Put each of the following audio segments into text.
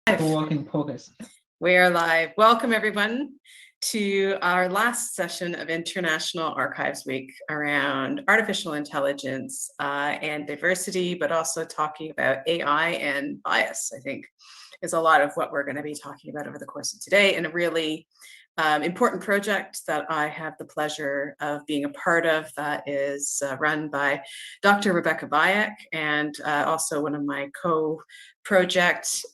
Work in progress. We are live. Welcome everyone to our last session of International Archives Week around artificial intelligence and diversity, but also talking about AI and bias, I think, is a lot of what we're going to be talking about over the course of today, and a really important project that I have the pleasure of being a part of that is run by Dr. Rebecca Bayeck, and also one of my co-project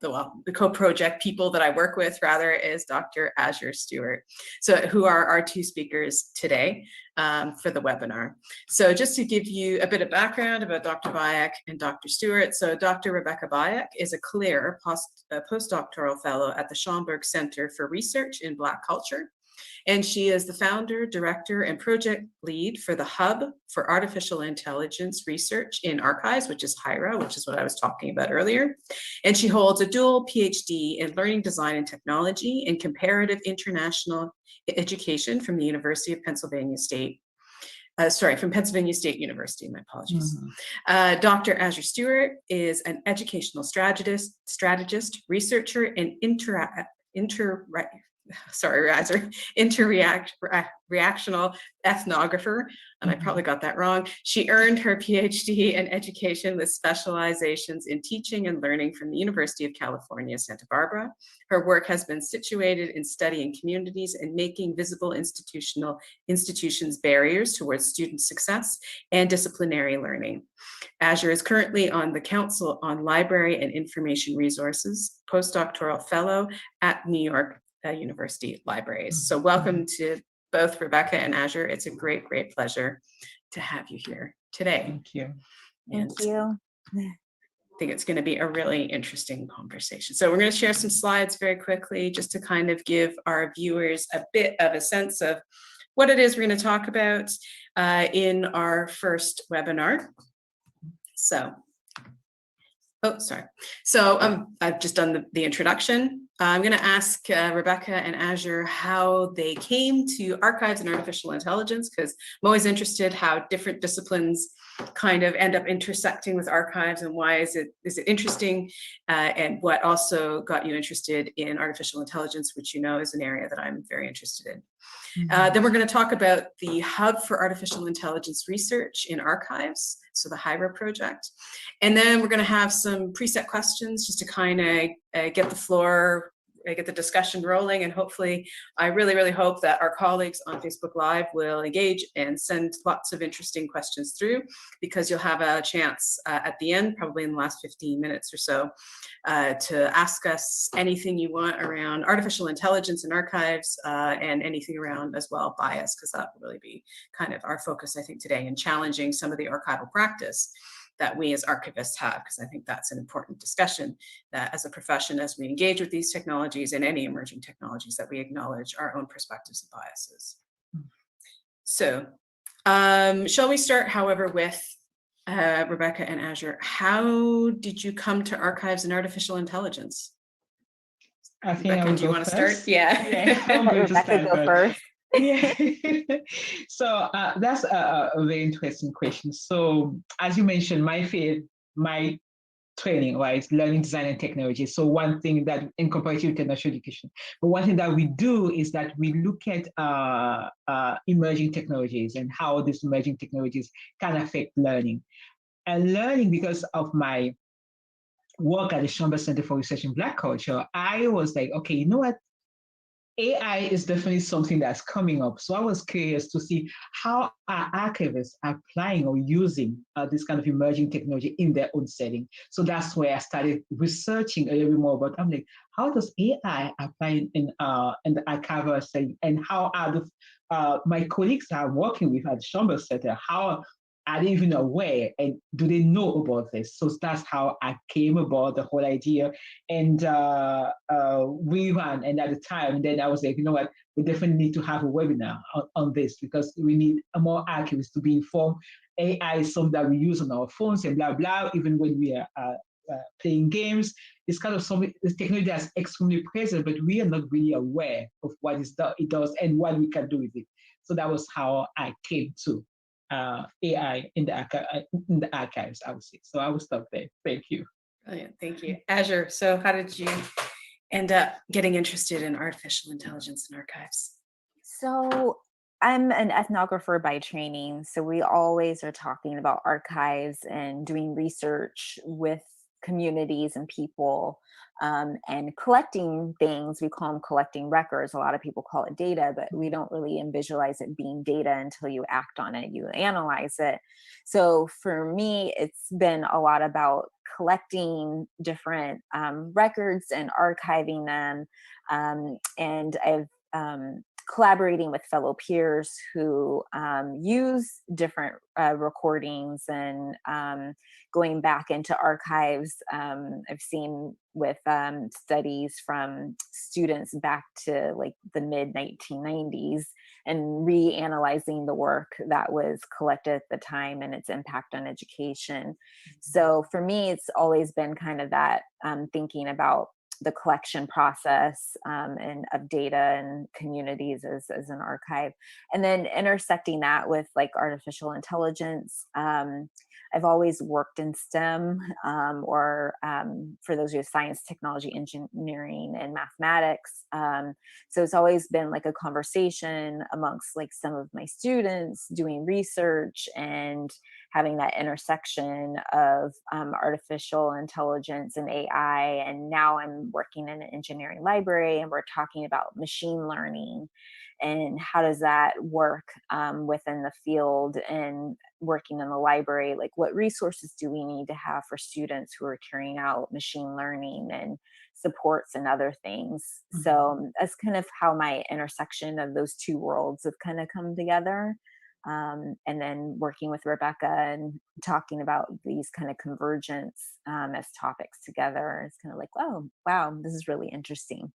the co-project people that I work with rather is Dr. Erasure Stewart, so who are our two speakers today for the webinar. So just to give you a bit of background about Dr. Bayeck and Dr. Stewart. So Dr. Rebecca Bayeck is a CLIR postdoctoral fellow at the Schomburg Center for Research in Black Culture. And she is the founder, director, and project lead for the Hub for Artificial Intelligence Research in Archives, which is HIRA, which is what I was talking about earlier. And she holds a dual PhD in Learning Design and Technology and Comparative International Education from the University of Pennsylvania State. From Pennsylvania State University, my apologies. Dr. Erasure Stewart is an educational strategist, researcher, and interreactional ethnographer, and I probably got that wrong. She earned her PhD in education with specializations in teaching and learning from the University of California, Santa Barbara. Her work has been situated in studying communities and making visible institutions barriers towards student success and disciplinary learning. Erasure is currently on the Council on Library and Information Resources, postdoctoral fellow at New York University Libraries. So welcome to both Rebecca and Erasure. It's a great, great pleasure to have you here today. Thank you. Thank you. I think it's going to be a really interesting conversation. So we're going to share some slides very quickly just to kind of give our viewers a bit of a sense of what it is we're going to talk about in our first webinar. So I've just done the introduction. I'm going to ask Rebecca and Erasure how they came to archives and artificial intelligence, because I'm always interested how different disciplines kind of end up intersecting with archives, and why is it interesting, and what also got you interested in artificial intelligence, which you know is an area that I'm very interested in. Then we're going to talk about the Hub for Artificial Intelligence Research in Archives, so the HIRA project. And then we're going to have some preset questions just to kind of get the floor, get the discussion rolling. And hopefully, I really, really hope that our colleagues on Facebook Live will engage and send lots of interesting questions through, because you'll have a chance at the end, probably in the last 15 minutes or so, to ask us anything you want around artificial intelligence and archives, and anything around as well bias, because that will really be kind of our focus, I think, today, in challenging some of the archival practice that we as archivists have, because I think that's an important discussion, that as a profession, as we engage with these technologies and any emerging technologies, that we acknowledge our own perspectives and biases. So shall we start, however, with Rebecca and Erasure? How did you come to archives and artificial intelligence? I think Rebecca, do you want to start? Yeah. I'm going to Rebecca, start go first. Yeah. So that's a very interesting question. So as you mentioned, my training, right, learning design and technology. So one thing that in comparative international education, but one thing that we do is that we look at emerging technologies and how these emerging technologies can affect learning. And learning, because of my work at the Schomburg Center for Research in Black Culture, I was like, okay, you know what? AI is definitely something that's coming up. So I was curious to see how are archivists applying or using this kind of emerging technology in their own setting. So that's where I started researching a little bit more about, I'm like, how does AI apply in the archival setting, and how are my colleagues that I'm working with at the Schomburg Center, how are they even aware, and do they know about this? So that's how I came about the whole idea. And we ran, and at the time, then I was like, you know what, we definitely need to have a webinar on this, because we need more archivists to be informed. AI is something that we use on our phones and blah, blah, even when we are playing games. It's kind of something, this technology that's extremely present, but we are not really aware of what it does and what we can do with it. So that was how I came to AI in the archives, I would say. So I will stop there. Thank you. Brilliant, thank you. Azure, so how did you end up getting interested in artificial intelligence and archives? So I'm an ethnographer by training. So we always are talking about archives and doing research with communities and people, and collecting things. We call them collecting records. A lot of people call it data, but we don't really visualize it being data until you act on it, you analyze it. So for me, it's been a lot about collecting different records and archiving them. And I've collaborating with fellow peers who use different recordings and going back into archives. I've seen with studies from students back to like the mid 1990s and reanalyzing the work that was collected at the time and its impact on education. So for me, it's always been kind of that thinking about the collection process and of data and communities as an archive, and then intersecting that with like artificial intelligence. I've always worked in STEM, or for those who have science, technology, engineering, and mathematics. So it's always been like a conversation amongst like some of my students doing research and having that intersection of artificial intelligence and AI. And now I'm working in an engineering library and we're talking about machine learning and how does that work within the field and working in the library. Like what resources do we need to have for students who are carrying out machine learning and supports and other things. Mhm. So that's kind of how my intersection of those two worlds have kind of come together. And then working with Rebecca and talking about these kind of convergence as topics together. It's kind of like, oh, wow, this is really interesting.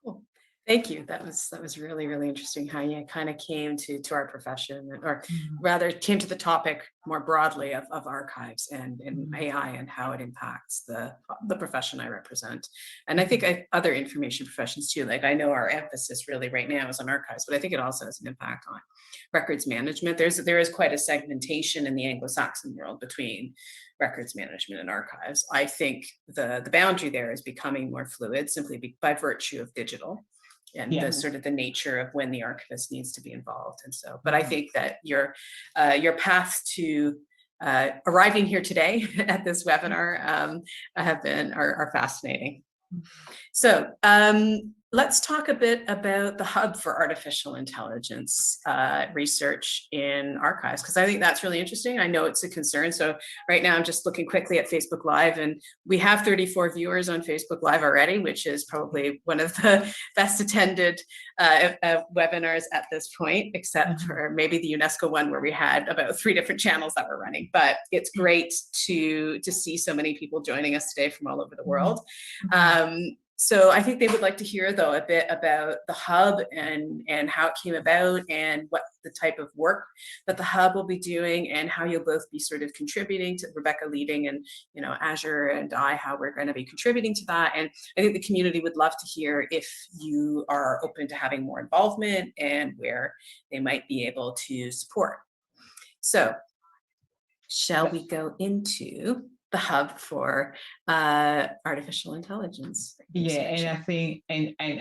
Cool. Thank you. That was really, really interesting how you kind of came to our profession, or Mhm. rather came to the topic more broadly of archives and Mhm. AI and how it impacts the profession I represent. And I think Mhm. other information professions too. Like I know our emphasis really right now is on archives, but I think it also has an impact on records management. There is quite a segmentation in the Anglo-Saxon world between records management and archives. I think the boundary there is becoming more fluid simply by virtue of digital and the Yes. sort of the nature of when the archivist needs to be involved. And so, but I Mhm. think that your path to arriving here today at this webinar are fascinating. So let's talk a bit about the Hub for Artificial Intelligence research in archives, because I think that's really interesting. I know it's a concern. So right now I'm just looking quickly at Facebook Live, and we have 34 viewers on Facebook Live already, which is probably one of the best attended webinars at this point, except Mhm. for maybe the UNESCO one where we had about 3 different channels that were running. But it's great to see so many people joining us today from all over the Mhm. world. Mhm. So I think they would like to hear, though, a bit about the Hub and how it came about and what the type of work that the Hub will be doing and how you'll both be sort of contributing to Rebecca leading and, Azure and I, how we're going to be contributing to that. And I think the community would love to hear if you are open to having more involvement and where they might be able to support. So shall we go into the Hub for Artificial Intelligence Yeah, research? and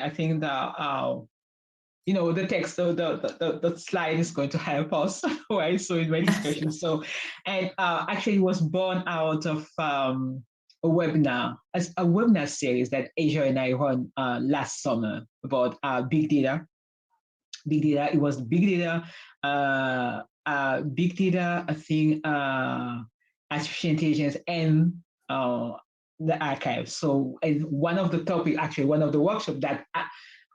I think that the text, the slide is going to help us, right? So in my discussion, so and actually it was born out of a webinar, as a webinar series that Asia and I run last summer about big data. Big data. It was big data. Big data. I think artificial intelligence and uh, the archive. So, and one of the topic, actually, one of the workshop that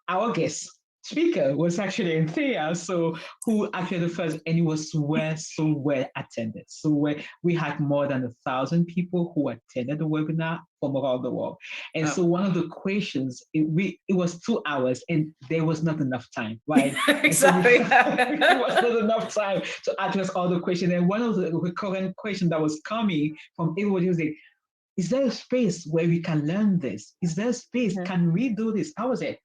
our guest speaker was actually in Thea, so who actually the first, and it was so well attended. So we had more than 1,000 people who attended the webinar from around the world. And so Oh, one of the questions, it was 2 hours and there was not enough time, right? And so exactly. it was not enough time to address all the questions. And one of the recurrent questions that was coming from everybody was like, is there a space where we can learn this? Is there a space? Mhm. Can we do this? I was like,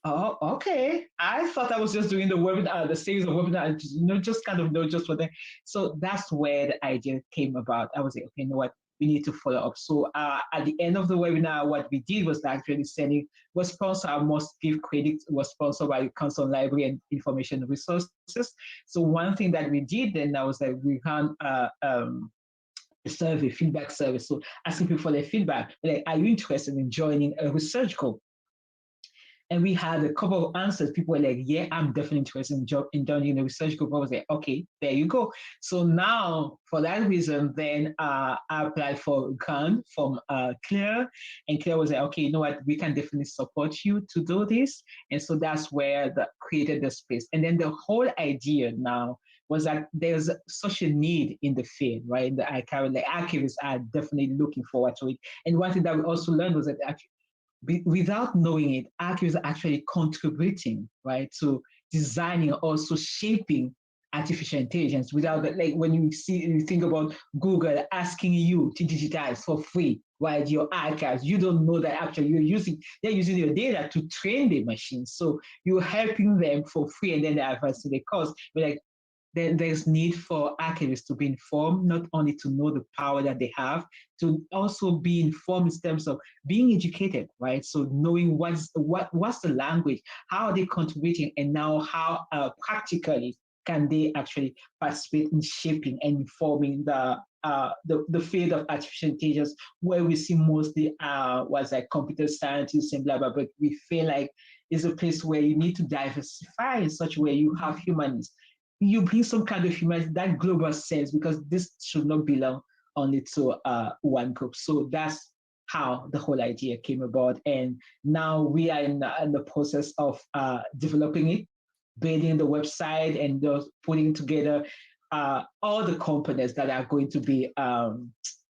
oh, okay. I thought I was just doing the webinar, the series of webinars, just kind of know just for that. So that's where the idea came about. I was like, okay, you know what? we need to follow up. So at the end of the webinar, what we did was actually sending, was sponsored, I must give credit, was sponsored by the Council on Library and Information Resources. So one thing that we did then was that we ran a survey, feedback survey. So asking people for their feedback, like, are you interested in joining a research group? And we had a couple of answers. People were like, yeah, I'm definitely interested in joining the research group. I was like, okay, there you go. So now, for that reason, then I applied for a grant from CLIR. And CLIR was like, okay, you know what, we can definitely support you to do this. And so that's where that created the space. And then the whole idea now was that there's such a need in the field, right? In the archival, the archivists are definitely looking forward to it. And one thing that we also learned was that actually, without knowing it, archivists are actually contributing, right, to designing, also shaping artificial intelligence. Without that, like when you think about Google asking you to digitize for free, right, your archives, you don't know that actually they're using your data to train the machines. So you're helping them for free, and then they advance to the cost. But like, then there's need for archivists to be informed, not only to know the power that they have, to also be informed in terms of being educated, right? So knowing what's the language, how are they contributing, and now how practically can they actually participate in shaping and informing the field of artificial intelligence, where we see mostly was like computer scientists and blah blah, but we feel like it's a place where you need to diversify in such a way you have humanists. You bring some kind of humanity, that global sense, because this should not belong only to one group. So that's how the whole idea came about. And now we are in the process of developing it, building the website, and just putting together all the components that are going to be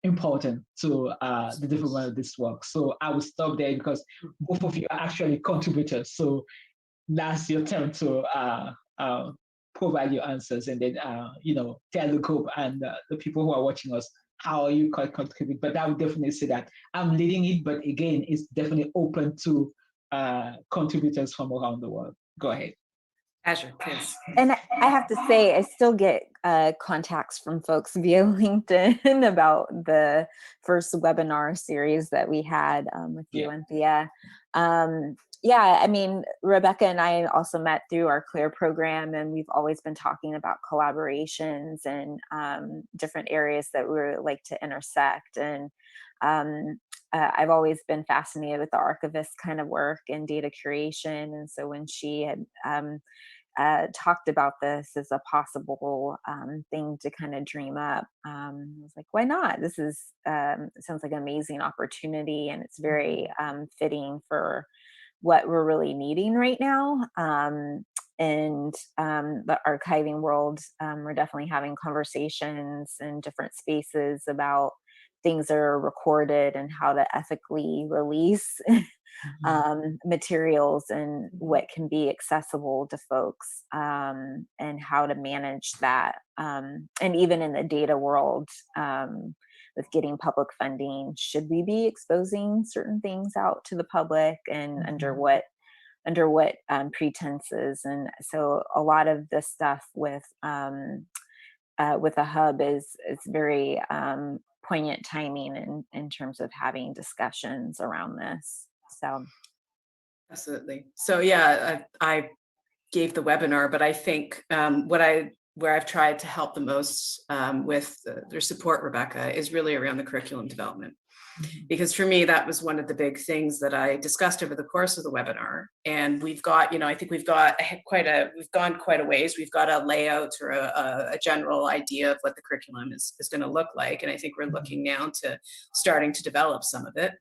important to the development of this work. So I will stop there because both of you are actually contributors. So that's your turn to provide your answers, and then tell the group and the people who are watching us how you can contribute. But I would definitely say that I'm leading it, but again, it's definitely open to contributors from around the world. Go ahead. Azure, please. And I have to say, I still get contacts from folks via LinkedIn about the first webinar series that we had with you and Thea. Yeah, I mean, Rebecca and I also met through our CLIR program, and we've always been talking about collaborations and different areas that we like to intersect. And I've always been fascinated with the archivist kind of work and data curation. And so when she had talked about this as a possible thing to kind of dream up, I was like, why not? This sounds like an amazing opportunity, and it's very fitting for what we're really needing right now. And the archiving world, we're definitely having conversations in different spaces about things that are recorded and how to ethically release materials and what can be accessible to folks, and how to manage that. And even in the data world, with getting public funding, should we be exposing certain things out to the public, and under what pretenses? And so a lot of this stuff with a hub is very poignant timing in terms of having discussions around this. So absolutely. So yeah, I gave the webinar, but I think where I've tried to help the most with their support, Rebecca, is really around the curriculum development. Because for me, that was one of the big things that I discussed over the course of the webinar. And we've got, I think we've gone quite a ways. We've got a layout or a general idea of what the curriculum is going to look like. And I think we're looking now to starting to develop some of it.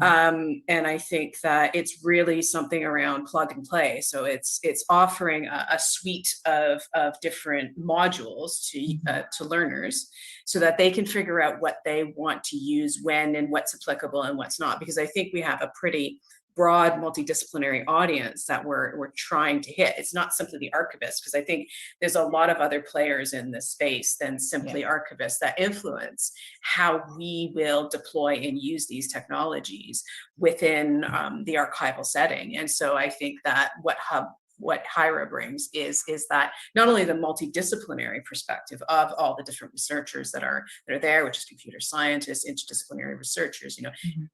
And I think that it's really something around plug and play. So it's offering a suite of different modules to learners, so that they can figure out what they want to use when, and what's applicable and what's not. Because I think we have a pretty broad multidisciplinary audience that we're trying to hit. It's not simply the archivists, because I think there's a lot of other players in this space than simply archivists that influence how we will deploy and use these technologies within the archival setting. And so I think that what Hub what HIRA brings is that not only the multidisciplinary perspective of all the different researchers that are there, which is computer scientists, interdisciplinary researchers,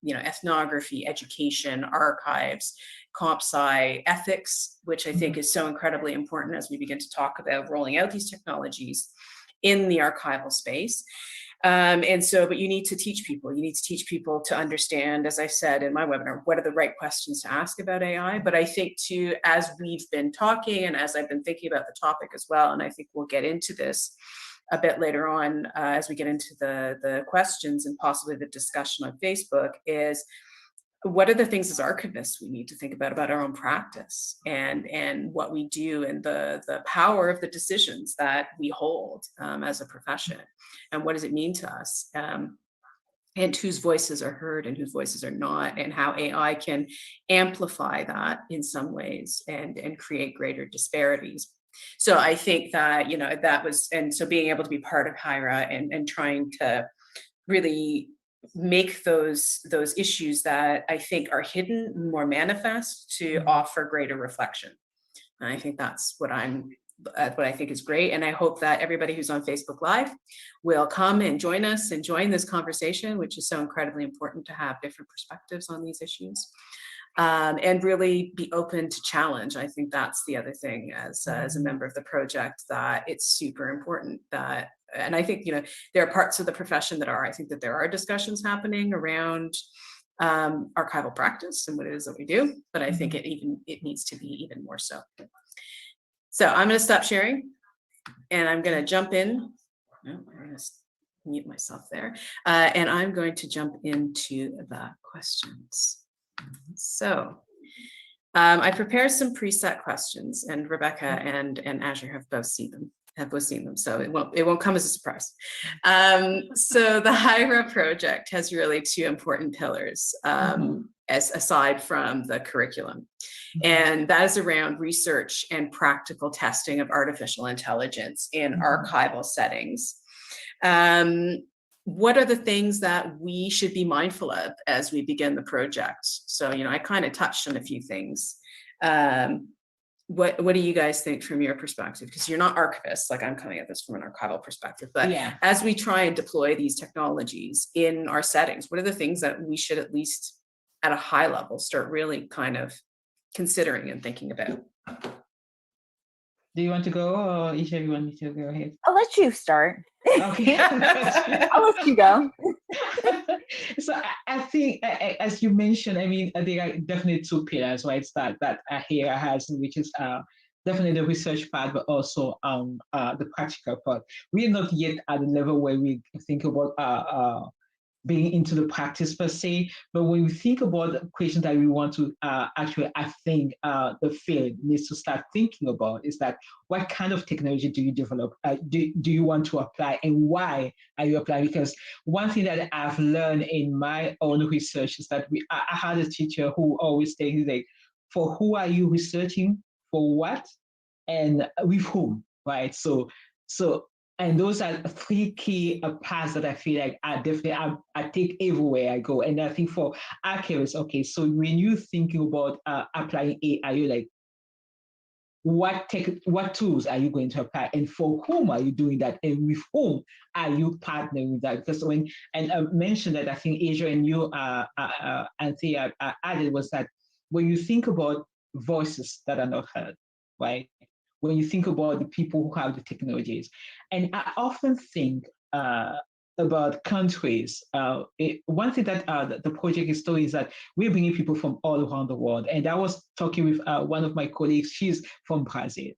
ethnography, education, archives, comp sci, ethics, which I think is so incredibly important as we begin to talk about rolling out these technologies in the archival space. But you need to teach people. You need to teach people to understand, as I said in my webinar, what are the right questions to ask about AI. But I think too, as we've been talking and as I've been thinking about the topic as well, and I think we'll get into this a bit later on as we get into the questions and possibly the discussion on Facebook, is what are the things as archivists we need to think about our own practice and what we do and the power of the decisions that we hold as a profession, and what does it mean to us, and whose voices are heard and whose voices are not, and how AI can amplify that in some ways and create greater disparities. So I think that, that was, and so being able to be part of HIRA and trying to really make those issues that I think are hidden more manifest to offer greater reflection. And I think that's what I think is great. And I hope that everybody who's on Facebook Live will come and join us and join this conversation, which is so incredibly important to have different perspectives on these issues. And really be open to challenge. I think that's the other thing as a member of the project, that it's super important that, and I think, there are parts of the profession that I think that there are discussions happening around archival practice and what it is that we do, but I think it needs to be even more so. So I'm going to stop sharing and I'm going to jump in. I'm going to mute myself there. And I'm going to jump into the questions. So I prepared some preset questions, and Rebecca and Azure have both seen them, so it won't come as a surprise. So the HIRA project has really two important pillars, as aside from the curriculum, and that is around research and practical testing of artificial intelligence in archival settings. What are the things that we should be mindful of as we begin the project? So, I kind of touched on a few things. What do you guys think from your perspective? Because you're not archivists, like I'm coming at this from an archival perspective, but as we try and deploy these technologies in our settings, what are the things that we should, at least at a high level, start really kind of considering and thinking about? Do you want to go, or Isha, you want me to go ahead? I'll let you start. Okay. I'll let you go. So I think, as you mentioned, there are definitely two pillars, right? That HIRA has, which is definitely the research part, but also the practical part. We are not yet at the level where we think about being into the practice per se, but when we think about the questions that we want to actually, I think the field needs to start thinking about is that what kind of technology do you develop? Do you want to apply, and why are you applying? Because one thing that I've learned in my own research is that I had a teacher who always says, like, for who are you researching, for what, and with whom, right? So and those are three key paths that I feel like I take everywhere I go. And I think for archivists, okay, so when you're thinking about applying AI, you're like, what tools are you going to apply, and for whom are you doing that, and with whom are you partnering with that? Because I mentioned that, I think Asia and you, Anthea, added, was that when you think about voices that are not heard, right? When you think about the people who have the technologies. And I often think about countries. One thing that the project is doing is that we're bringing people from all around the world. And I was talking with one of my colleagues, she's from Brazil.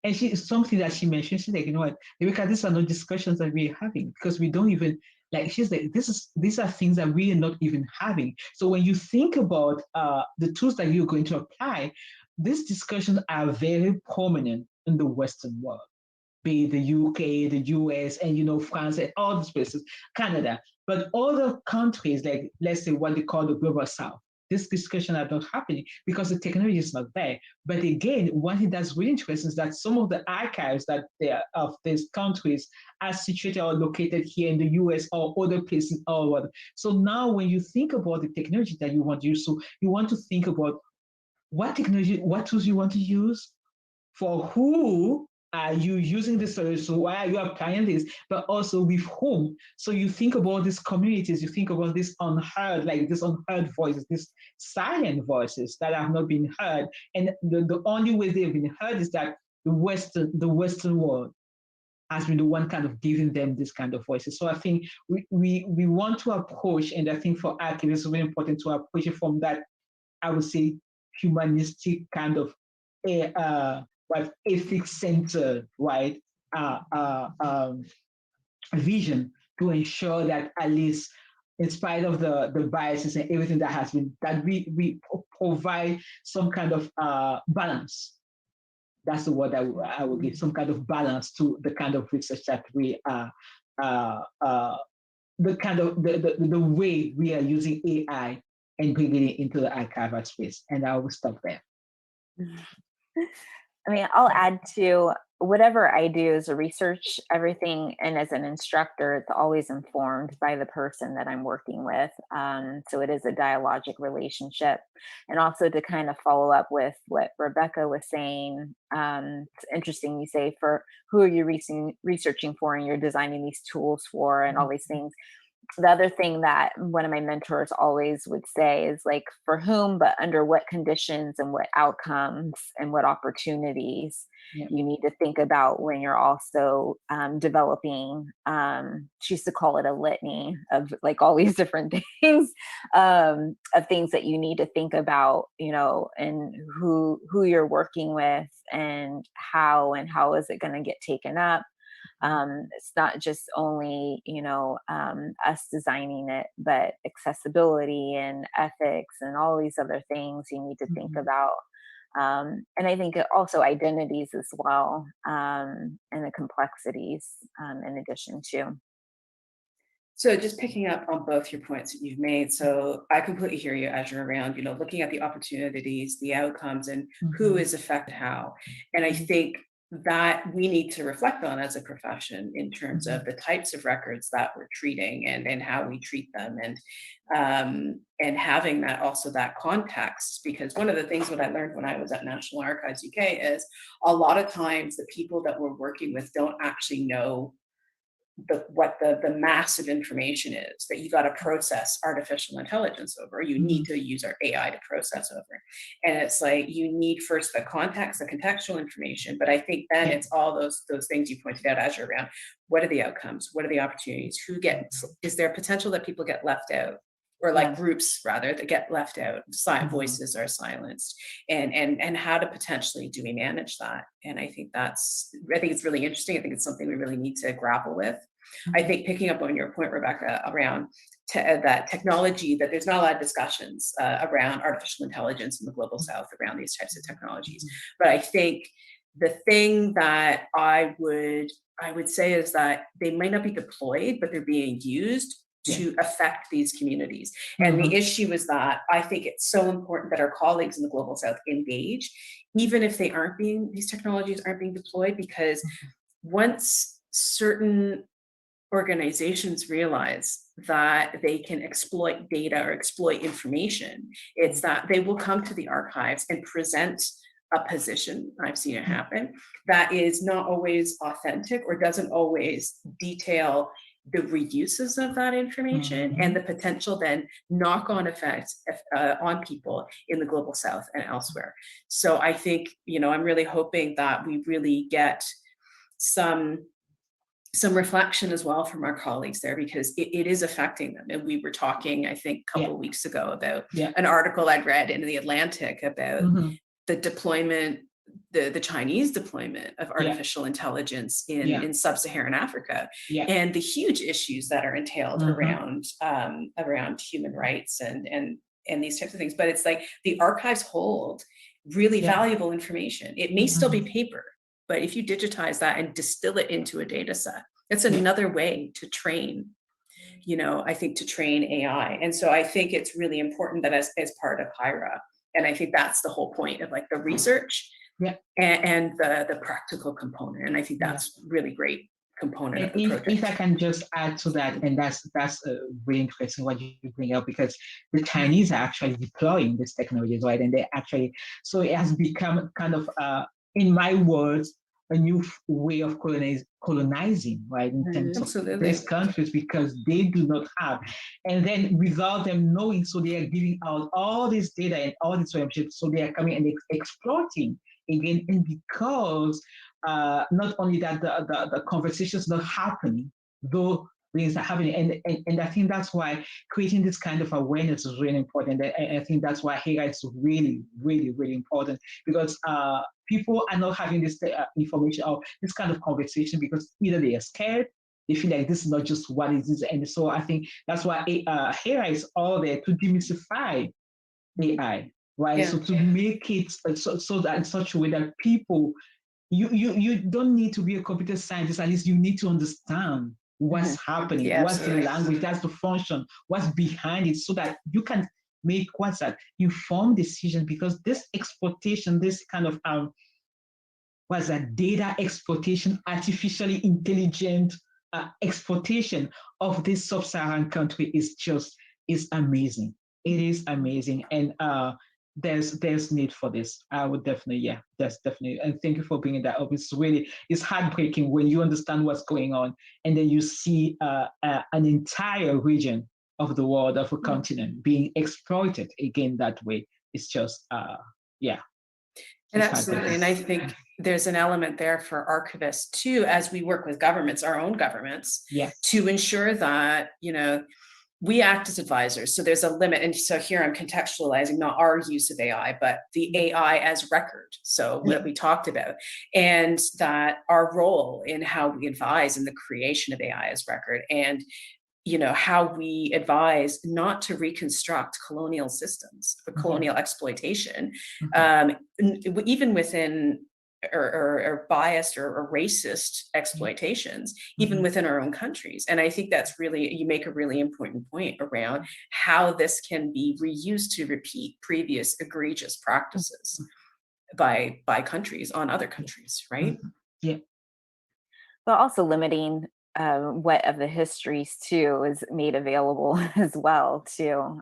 And something that she mentioned, she's like, you know what, Rebecca, these are not discussions that we're having, because we don't even, like, she's like, these are things that we are not even having. So when you think about the tools that you're going to apply, these discussions are very prominent in the Western world, be it the UK, the US, and France, and all these places, Canada. But other countries, like, let's say what they call the global South, this discussion are not happening because the technology is not there. But again, one thing that's really interesting is that some of the archives that they are of these countries are situated or located here in the US or other places all over. So now when you think about the technology that you want to use, so you want to think about what technology, what tools you want to use, for who are you using this solution? So why are you applying this? But also with whom? So you think about these communities, you think about this unheard, like this unheard voices, these silent voices that have not been heard. And the only way they've been heard is that the Western world has been the one kind of giving them this kind of voices. So I think we want to approach, and I think for archivists, it's very important to approach it from that, I would say, humanistic kind of what ethics centered, right, vision, to ensure that at least in spite of the biases and everything that has been, that we provide some kind of balance. That's the word I would give, some kind of balance to the kind of research that we the kind of the way we are using AI and bringing it into the archival space. And I will stop there. I mean, I'll add to whatever I do as a research, everything, and as an instructor, it's always informed by the person that I'm working with. So it is a dialogic relationship. And also to kind of follow up with what Rebecca was saying, it's interesting you say, for who are you researching for and you're designing these tools for and all these things. The other thing that one of my mentors always would say is like, for whom, but under what conditions and what outcomes and what opportunities you need to think about when you're also developing, she used to call it a litany of like all these different things, of things that you need to think about, you know, and who you're working with and how is it going to get taken up. It's not just only, you know, us designing it, but accessibility and ethics and all these other things you need to think about. And I think also identities as well, and the complexities in addition to. So just picking up on both your points that you've made. So I completely hear you, Azure, around, you know, looking at the opportunities, the outcomes, and who is affected how. And I think that we need to reflect on as a profession in terms of the types of records that we're treating and how we treat them, and having that also that context. Because one of the things that I learned when I was at National Archives UK is a lot of times the people that we're working with don't actually know what the massive information is that you got to process artificial intelligence over. You need to use our AI to process over. And it's like, you need first the context, the contextual information. But I think then it's all those things you pointed out, Azure, around what are the outcomes? What are the opportunities? Is there potential that people get left out? Or like groups rather that get left out, voices are silenced, and how to potentially do we manage that? And I think it's really interesting. I think it's something we really need to grapple with. I think picking up on your point, Rebecca, around that technology, that there's not a lot of discussions around artificial intelligence in the global South around these types of technologies. But I think the thing that I would say is that they might not be deployed, but they're being used to affect these communities. And the issue is that I think it's so important that our colleagues in the global South engage, even if these technologies aren't being deployed, because once certain organizations realize that they can exploit data or exploit information, it's that they will come to the archives and present a position, I've seen it happen, that is not always authentic or doesn't always detail the reuses of that information and the potential then knock-on effects on people in the global South and elsewhere. So I think, you know, I'm really hoping that we really get some reflection as well from our colleagues there, because it is affecting them. And we were talking, I think, a couple of weeks ago about an article I'd read in the Atlantic about the deployment, the Chinese deployment of artificial intelligence in sub-Saharan Africa, and the huge issues that are entailed around human rights and these types of things. But it's like the archives hold really valuable information. It may still be paper, but if you digitize that and distill it into a data set, that's another way to train, you know, I think to train AI. And so I think it's really important that as part of HIRA, and I think that's the whole point of like the research and the practical component. And I think that's really great component of the project. If I can just add to that, and that's really interesting what you bring up, because the Chinese are actually deploying these technologies, right? And they actually, so it has become kind of in my words, a new way of colonizing, right, in terms of these countries, because they do not have. And then without them knowing, so they are giving out all this data and all this information, so they are coming and exploiting again. And because not only that, the conversations not happening, though things are happening. And I think that's why creating this kind of awareness is really important. And I think that's why HERA is really, really, really important, because people are not having this information or this kind of conversation because either they are scared, they feel like this is not just what it is. And so I think that's why HERA is all there to demystify AI, right? Yeah. So to make it so that in such a way that people, you don't need to be a computer scientist, at least you need to understand what's happening, what's the language, that's the function, what's behind it, so that you can make what's that informed decision. Because this exploitation, this kind of what's that data exploitation, artificially intelligent exploitation of this sub-Saharan country is amazing. It is amazing, and there's need for this. I would definitely, there's definitely, and thank you for bringing that up. It's heartbreaking when you understand what's going on, and then you see an entire region of the world, of a continent, being exploited again that way. It's just, And absolutely, and I think there's an element there for archivists too, as we work with governments, our own governments, to ensure that, we act as advisors. So there's a limit. And so here I'm contextualizing not our use of AI, but the AI as record. So what we talked about, and that our role in how we advise in the creation of AI as record, and how we advise not to reconstruct colonial systems, colonial exploitation, even within or biased or racist exploitations, even within our own countries. And I think that's really, you make a really important point around how this can be reused to repeat previous egregious practices by countries on other countries, right? Yeah. But also limiting what of the histories too is made available as well too.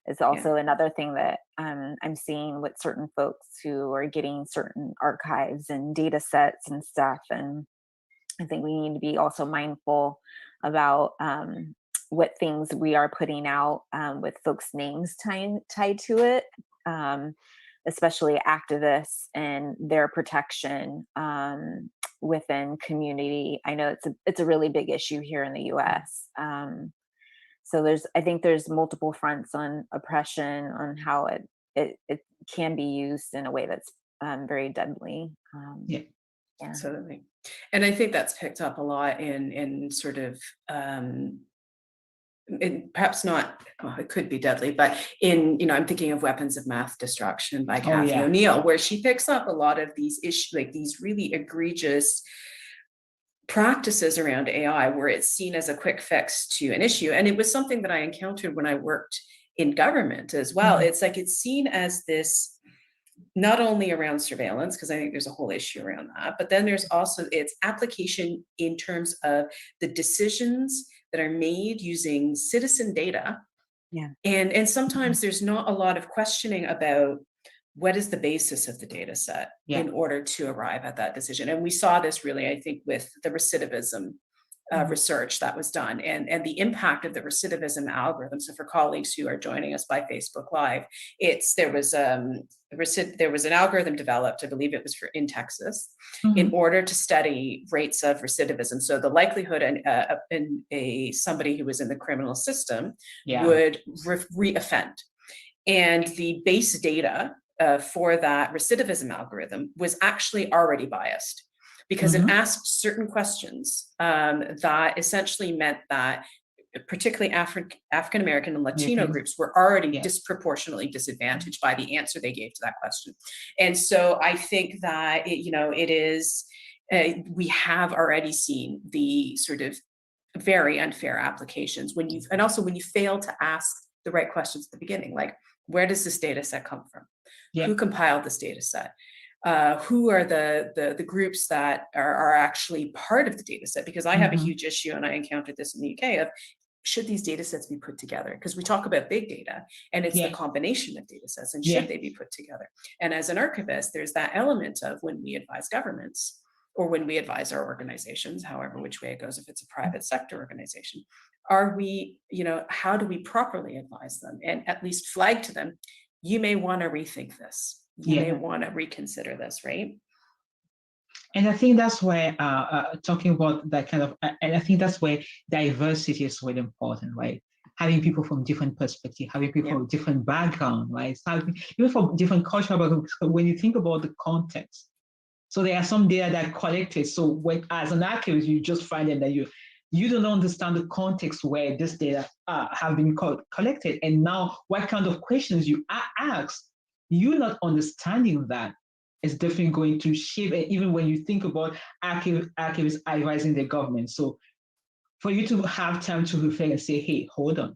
Is also another thing that I'm seeing with certain folks who are getting certain archives and data sets and stuff. And I think we need to be also mindful about what things we are putting out with folks' names tied to it, especially activists and their protection within community. I know it's a really big issue here in the U.S. So I think there's multiple fronts on oppression, on how it can be used in a way that's very deadly. Absolutely. And I think that's picked up a lot in sort of, perhaps not, well, it could be deadly, but I'm thinking of Weapons of Mass Destruction by Cathy O'Neil, where she picks up a lot of these issues, like these really egregious practices around AI, where it's seen as a quick fix to an issue. And it was something that I encountered when I worked in government as well. It's like it's seen as this, not only around surveillance, because I think there's a whole issue around that, but then there's also its application in terms of the decisions that are made using citizen data. And sometimes there's not a lot of questioning about what is the basis of the data set in order to arrive at that decision. And we saw this really, I think, with the recidivism research that was done, and the impact of the recidivism algorithm. So for colleagues who are joining us by Facebook Live, there was an algorithm developed, I believe it was in Texas, in order to study rates of recidivism. So the likelihood in somebody who was in the criminal system would reoffend. And the base data for that recidivism algorithm was actually already biased, because it asked certain questions that essentially meant that particularly African-American and Latino groups were already disproportionately disadvantaged by the answer they gave to that question. And so I think that, it is, we have already seen the sort of very unfair applications and also when you fail to ask the right questions at the beginning, like, where does this data set come from? Who compiled this data set? Who are the groups that are actually part of the data set? Because I have a huge issue, and I encountered this in the UK, of should these data sets be put together? Because we talk about big data, and it's the combination of data sets, and should they be put together? And as an archivist, there's that element of when we advise governments, or when we advise our organizations, however which way it goes, if it's a private sector organization, are we, how do we properly advise them and at least flag to them, you may want to rethink this, you may want to reconsider this, right? And I think that's where talking about that kind of, and I think that's where diversity is really important, right? Having people from different perspectives, having people from different background, right? Even from different cultural backgrounds. When you think about the context, so there are some data that are collected. So when, as an archivist, you just find it that you don't understand the context where this data have been collected, and now what kind of questions you ask, you're not understanding that. Is definitely going to shape it, even when you think about archivists advising the government. So for you to have time to reflect and say, hey, hold on,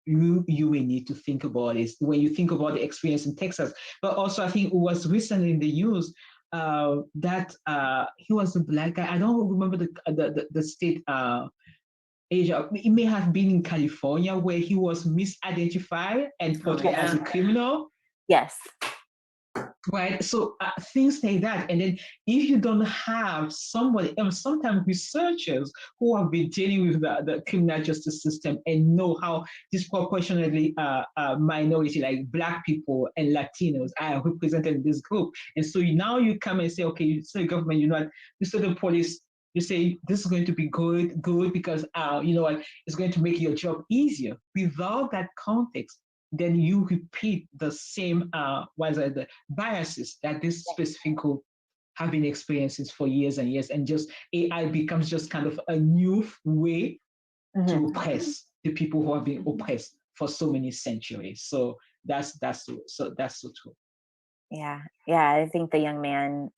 you will need to think about this when you think about the experience in Texas. But also I think it was recently in the news that he was a Black guy. I don't remember the state age. It may have been in California where he was misidentified and portrayed as a criminal. Yes. Right, so things like that, and then if you don't have somebody, sometimes researchers who have been dealing with the criminal justice system and know how disproportionately minority like Black people and Latinos are represented in this group, and so now you come and say, okay, you say government, you say the police, you say this is going to be good because it's going to make your job easier. Without that context, then you repeat the same the biases that this specific group have been experiencing for years and years, and just AI becomes just kind of a new way to oppress the people who have been oppressed for so many centuries. So that's so true. Yeah, I think the young man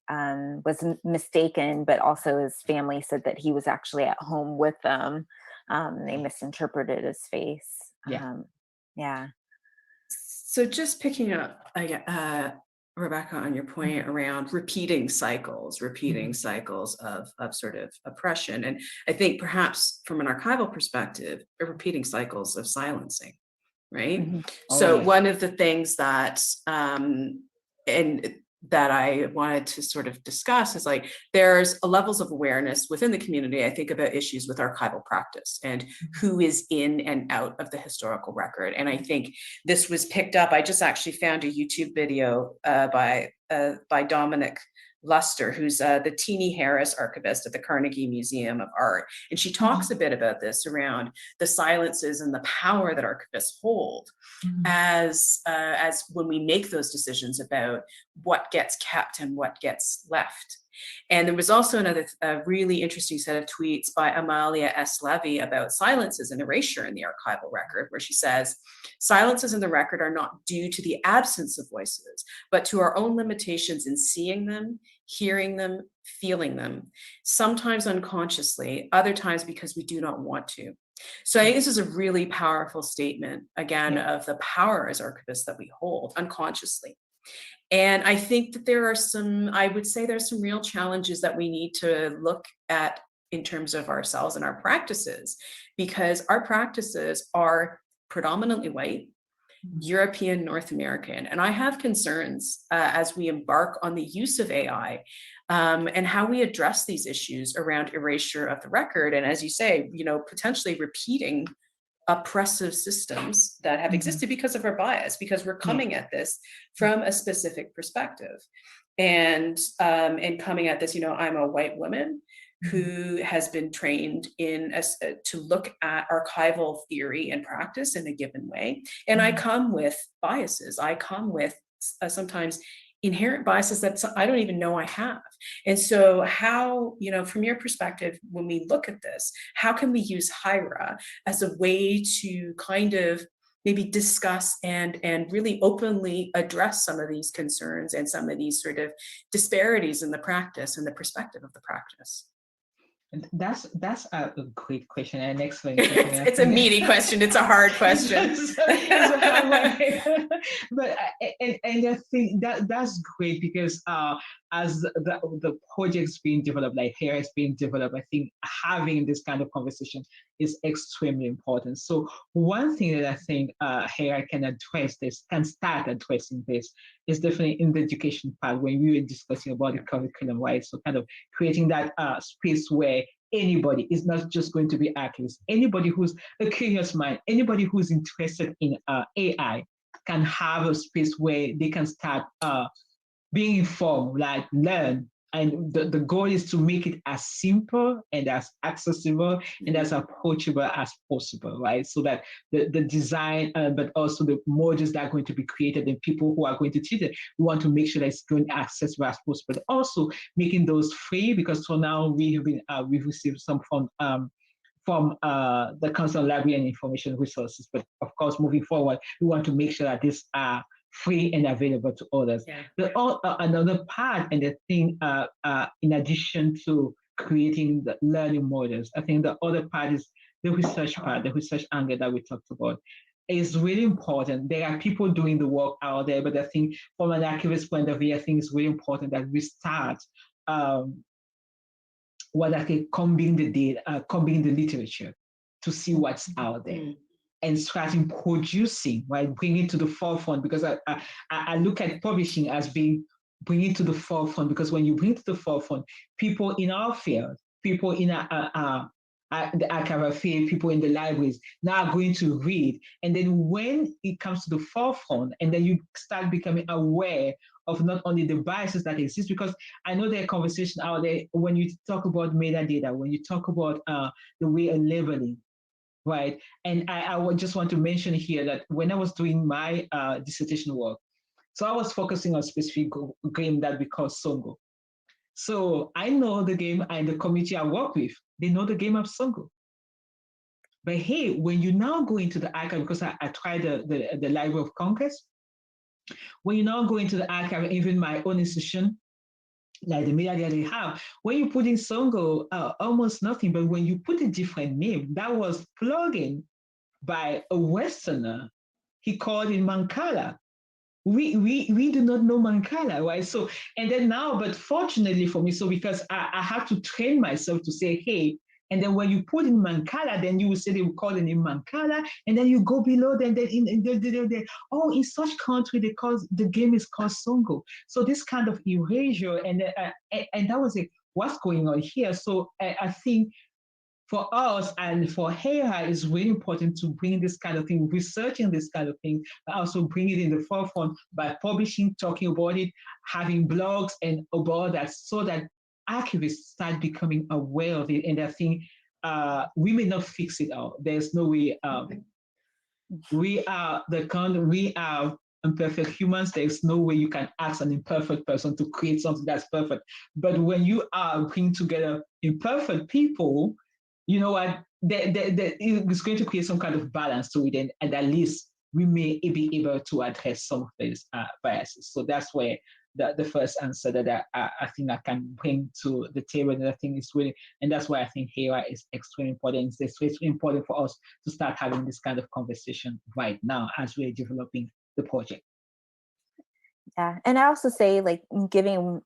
was mistaken, but also his family said that he was actually at home with them. They misinterpreted his face. Yeah. So just picking up, Rebecca, on your point around repeating cycles of sort of oppression. And I think perhaps from an archival perspective, repeating cycles of silencing, right? One of the things that, that I wanted to sort of discuss is like, there's levels of awareness within the community. I think about issues with archival practice and who is in and out of the historical record. And I think this was picked up. I just actually found a YouTube video by Dominic Luster, who's the Teenie Harris archivist at the Carnegie Museum of Art. And she talks a bit about this around the silences and the power that archivists hold as when we make those decisions about what gets kept and what gets left. And there was also another really interesting set of tweets by Amalia S. Levy about silences and erasure in the archival record, where she says, silences in the record are not due to the absence of voices, but to our own limitations in seeing them, hearing them, feeling them, sometimes unconsciously, other times because we do not want to. So I think this is a really powerful statement, again, of the power as archivists that we hold unconsciously. And I think that I would say there's some real challenges that we need to look at in terms of ourselves and our practices, because our practices are predominantly white, European, North American. And I have concerns as we embark on the use of AI and how we address these issues around erasure of the record. And as you say, potentially repeating oppressive systems that have existed because of our bias, because we're coming at this from a specific perspective. And coming at this, I'm a white woman who has been trained to look at archival theory and practice in a given way. And I come with biases. I come with sometimes inherent biases that I don't even know I have. And so how, from your perspective, when we look at this, how can we use HIRA as a way to kind of maybe discuss and really openly address some of these concerns and some of these sort of disparities in the practice and the perspective of the practice? That's a great question and an excellent question. It's a meaty question. It's a hard question. But I think that's great because as the project's being developed, like here is being developed, I think having this kind of conversation is extremely important. So one thing that I think here can address this, can start addressing this, is definitely in the education part when we were discussing about the curriculum, right? So kind of creating that space where anybody is not just going to be archivists. Anybody who's a curious mind, anybody who's interested in AI can have a space where they can start being informed, like learn. And the goal is to make it as simple and as accessible and as approachable as possible, right? So that the design, but also the modules that are going to be created and people who are going to teach it, we want to make sure that it's going to accessible as possible. But also making those free, because for now we've received some from the Council on Library and Information Resources. But of course, moving forward, we want to make sure that these are free and available to others. Yeah. Another part, and the thing, in addition to creating the learning models, I think the other part is the research part, the research angle that we talked about. Is really important. There are people doing the work out there, but I think from an archivist point of view, I think it's really important that we start what I can combine the data, combine the literature to see what's out there. And starting producing, right, bring it to the forefront, because I look at publishing as being bring it to the forefront, because when you bring it to the forefront, people in our field, people in the archival field, people in the libraries now are going to read. And then when it comes to the forefront, and then you start becoming aware of not only the biases that exist, because I know there are conversations out there when you talk about metadata, when you talk about the way of labeling, right? And I would just want to mention here that when I was doing my dissertation work, so I was focusing on a specific game that we call Songo. So I know the game, and the community I work with, they know the game of Songo. But hey, when you now go into the archive, because I tried the Library of Congress, when you now go into the archive, even my own institution, like the media that they have, when you put in Songo, almost nothing. But when you put a different name, that was plugged in by a Westerner, he called in Mancala. We do not know Mancala, right? So, and then now, but fortunately for me, so because I have to train myself to say, hey, and then when you put in Mancala, then you will say they will call the name Mancala, and then you go below, then in such country they call the game is called Songo. So this kind of erasure, and that was like, what's going on here? So I think for us and for HERA, it's really important to bring this kind of thing, researching this kind of thing, but also bring it in the forefront by publishing, talking about it, having blogs and about that, so that archivists start becoming aware of it. And I think we may not fix it all. There's no way. We are imperfect humans. There's no way you can ask an imperfect person to create something that's perfect. But when you are bringing together imperfect people, you know what, it's going to create some kind of balance to it, and at least we may be able to address some of these biases. So that's where the first answer that I think I can bring to the table, and I think is really, and that's why I think HERA is extremely important. It's important for us to start having this kind of conversation right now as we're developing the project. Yeah, and I also say, like, giving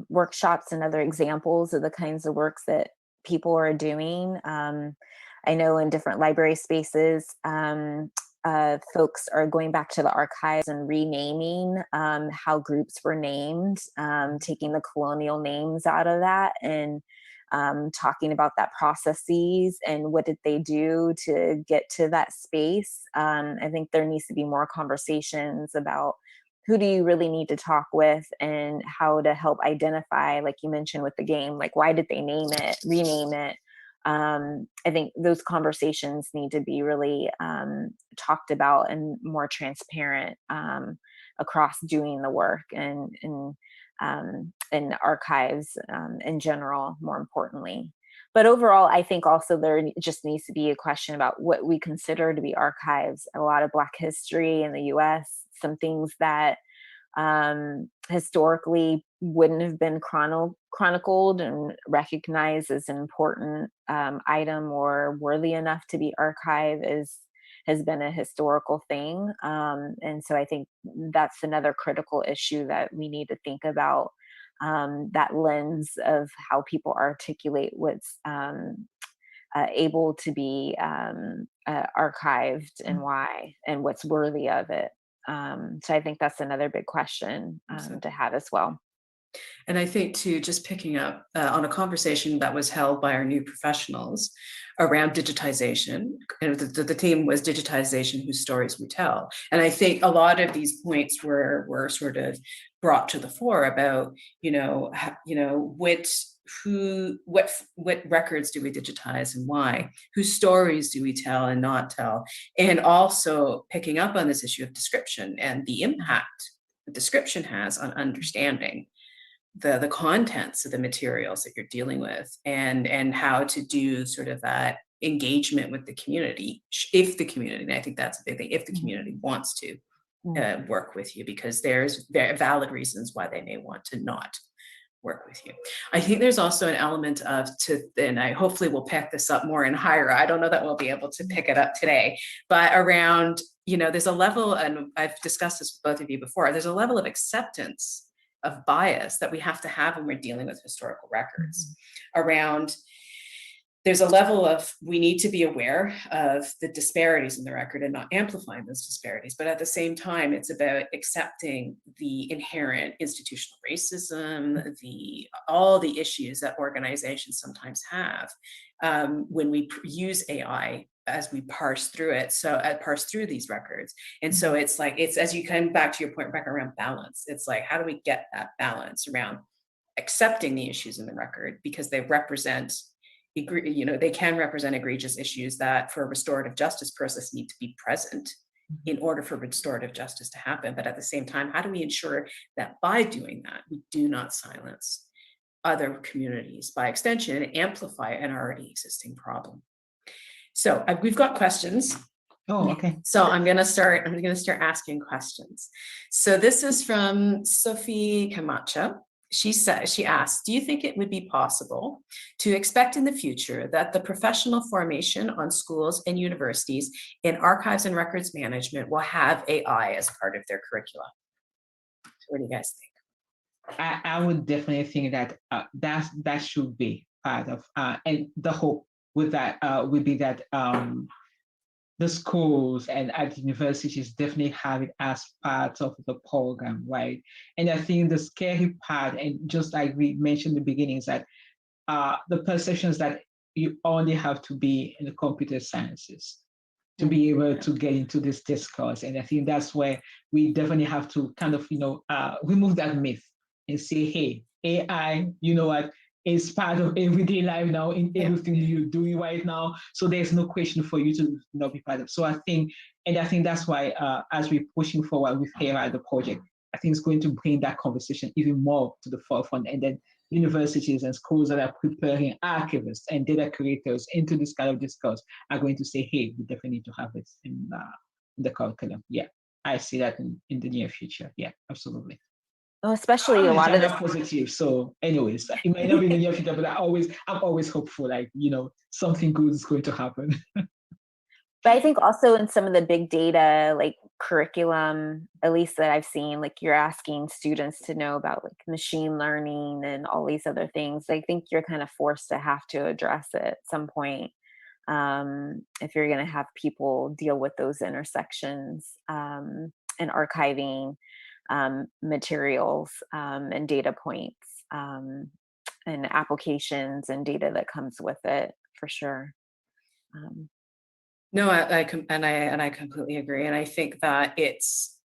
workshops and other examples of the kinds of works that people are doing. I know in different library spaces, folks are going back to the archives and renaming how groups were named, taking the colonial names out of that, and talking about that processes and what did they do to get to that space. I think there needs to be more conversations about who do you really need to talk with, and how to help identify, like you mentioned with the game, like why did they name it, rename it. I think those conversations need to be really talked about and more transparent across doing the work, and archives in general, more importantly. But overall, I think also there just needs to be a question about what we consider to be archives. A lot of Black history in the US, some things that historically wouldn't have been chronicled and recognized as an important item or worthy enough to be archived, has been a historical thing. And so I think that's another critical issue that we need to think about. that lens of how people articulate what's able to be archived and why, and what's worthy of it. So I think that's another big question to have as well. And I think too, just picking up on a conversation that was held by our new professionals around digitization, and the theme was digitization, whose stories we tell. And I think a lot of these points were sort of brought to the fore about, what records do we digitize and why? Whose stories do we tell and not tell? And also picking up on this issue of description and the impact that description has on understanding the contents of the materials that you're dealing with, and how to do sort of that engagement with the community, if the community, and I think that's a big thing, if the community wants to work with you, because there's very valid reasons why they may want to not work with you. I think there's also an element of, and I hopefully will pick this up more in higher, I don't know that we'll be able to pick it up today, but around, there's a level, and I've discussed this with both of you before, there's a level of acceptance of bias that we have to have when we're dealing with historical records. Around, there's a level of, we need to be aware of the disparities in the record and not amplifying those disparities, but at the same time, it's about accepting the inherent institutional racism, all the issues that organizations sometimes have when we use AI as we parse through it. So I parse through these records. And so it's like, it's, as you come back to your point, Rebecca, around balance, it's like, how do we get that balance around accepting the issues in the record, because they represent, they can represent egregious issues that for a restorative justice process need to be present in order for restorative justice to happen. But at the same time, how do we ensure that by doing that, we do not silence other communities, by extension, amplify an already existing problem? So we've got questions. Oh, okay. So I'm going to start asking questions. So this is from Sophie Camacho. She asked, do you think it would be possible to expect in the future that the professional formation on schools and universities in archives and records management will have AI as part of their curricula? What do you guys think? I would definitely think that that should be part of, and the hope with that would be that the schools and at universities definitely have it as part of the program, right? And I think the scary part, and just like we mentioned in the beginning, is that the perceptions that you only have to be in the computer sciences to be able to get into this discourse. And I think that's where we definitely have to kind of, remove that myth and say, hey, AI, you know what, is part of everyday life now in everything you're doing right now. So there's no question for you to not be part of. So I think that's why as we're pushing forward with AI, the project, I think it's going to bring that conversation even more to the forefront. And then universities and schools that are preparing archivists and data curators into this kind of discourse are going to say, hey, we definitely need to have this in the curriculum. Yeah, I see that in the near future. Yeah, absolutely. Well, especially a lot of the positive. So anyways, it might not be in the near future, but I'm always hopeful, like, something good is going to happen. But I think also in some of the big data, like curriculum, at least that I've seen, like you're asking students to know about like machine learning and all these other things. I think you're kind of forced to have to address it at some point if you're going to have people deal with those intersections and archiving materials and data points and applications and data that comes with it, for sure. No, I completely agree. And I think that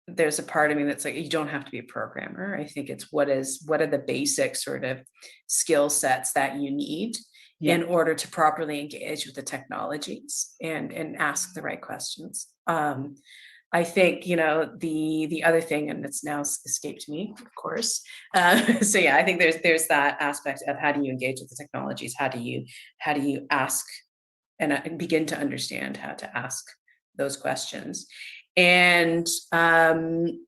there's a part of me that's like, you don't have to be a programmer. I think it's what are the basic sort of skill sets that you need in order to properly engage with the technologies and ask the right questions. I think, the other thing, and it's now escaped me, of course. So yeah, I think there's that aspect of how do you engage with the technologies? How do you ask and begin to understand how to ask those questions? And and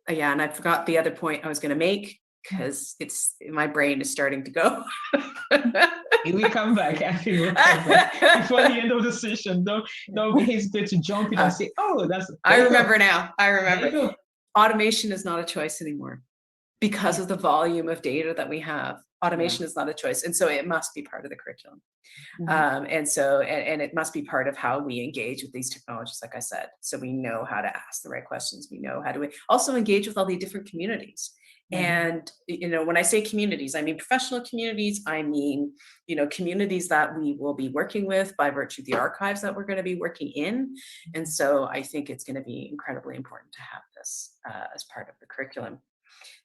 I forgot the other point I was going to make because my brain is starting to go. We come back. I think we'll come back before the end of the session. Don't hesitate to jump in and say, "Oh, that's." I remember now. I remember. Automation is not a choice anymore. because of the volume of data that we have. Automation is not a choice. And so it must be part of the curriculum. And it must be part of how we engage with these technologies, like I said. So we know how to ask the right questions. We know how to also engage with all the different communities. And, you know, when I say communities, I mean professional communities, I mean, you know, communities that we will be working with by virtue of the archives that we're going to be working in. And so I think it's going to be incredibly important to have this as part of the curriculum.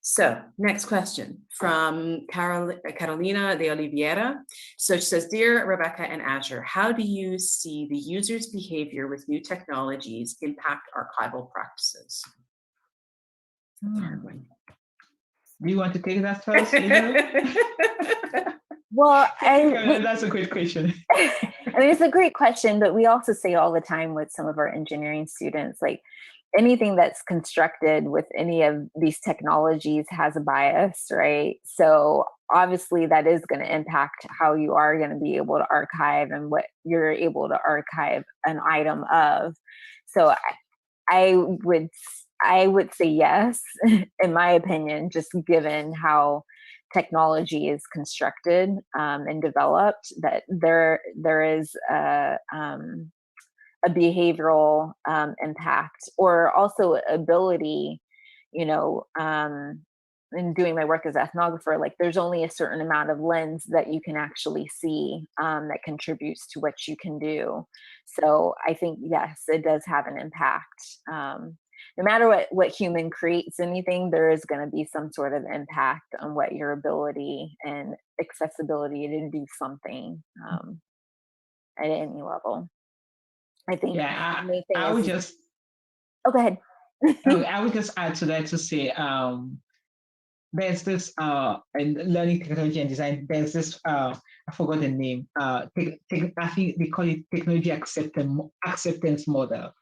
So next question from Carolina de Oliveira. So she says, dear Rebecca and Azure, how do you see the user's behavior with new technologies impact archival practices? Do you want to take that first? Well, that's a great question. I mean, it's a great question, but we also say all the time with some of our engineering students, like anything that's constructed with any of these technologies has a bias, right? So obviously that is going to impact how you are going to be able to archive and what you're able to archive an item of. So I would say yes, in my opinion, just given how technology is constructed and developed, that there is a behavioral impact, or also ability, you know, in doing my work as an ethnographer, like there's only a certain amount of lens that you can actually see that contributes to what you can do. So I think, yes, it does have an impact. No matter what human creates anything, there is going to be some sort of impact on what your ability and accessibility to do something at any level. I think. Yeah, I would just. Oh, go ahead. I would just add to that to say, there's this in learning technology and design. There's this I forgot the name. I think they call it technology acceptance model.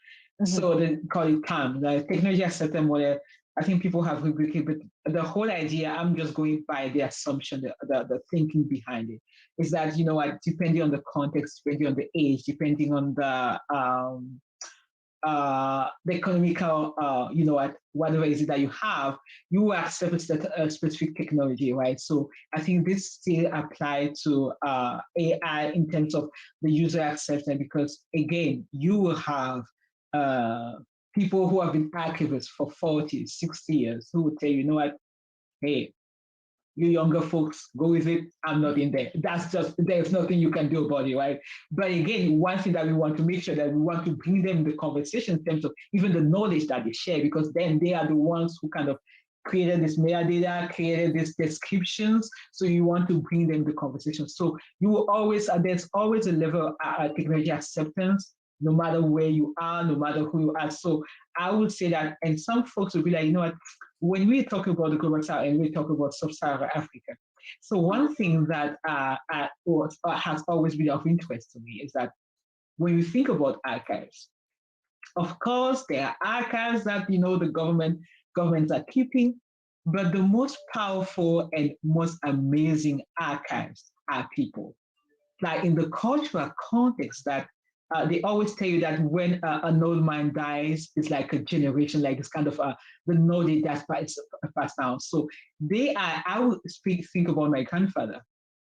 So they call it TAM, the technology acceptance model. I think people have rubricated, but the whole idea, I'm just going by the assumption, the thinking behind it, is that, you know, depending on the context, depending on the age, depending on the economical, you know, whatever is it that you have, you accept a specific technology, right? So I think this still applies to AI in terms of the user acceptance, because again, you will have people who have been archivists for 40, 60 years who would say, you know what, hey, you younger folks, go with it. I'm not in there. That's just, there's nothing you can do about it, right? But again, one thing that we want to make sure that we want to bring them in the conversation in terms of even the knowledge that they share, because then they are the ones who kind of created this metadata, created these descriptions. So you want to bring them the conversation. So you will always, there's always a level of technology acceptance, no matter where you are, no matter who you are. So I would say that, and some folks will be like, you know what, when we talk about the global south and we talk about sub-Saharan Africa, so one thing that has always been of interest to me is that when you think about archives, of course, there are archives that, you know, the governments are keeping, but the most powerful and most amazing archives are people. Like in the cultural context that they always tell you that when an old man dies, it's like a generation, like it's kind of the knowledge that's passed down. So I would think about my grandfather.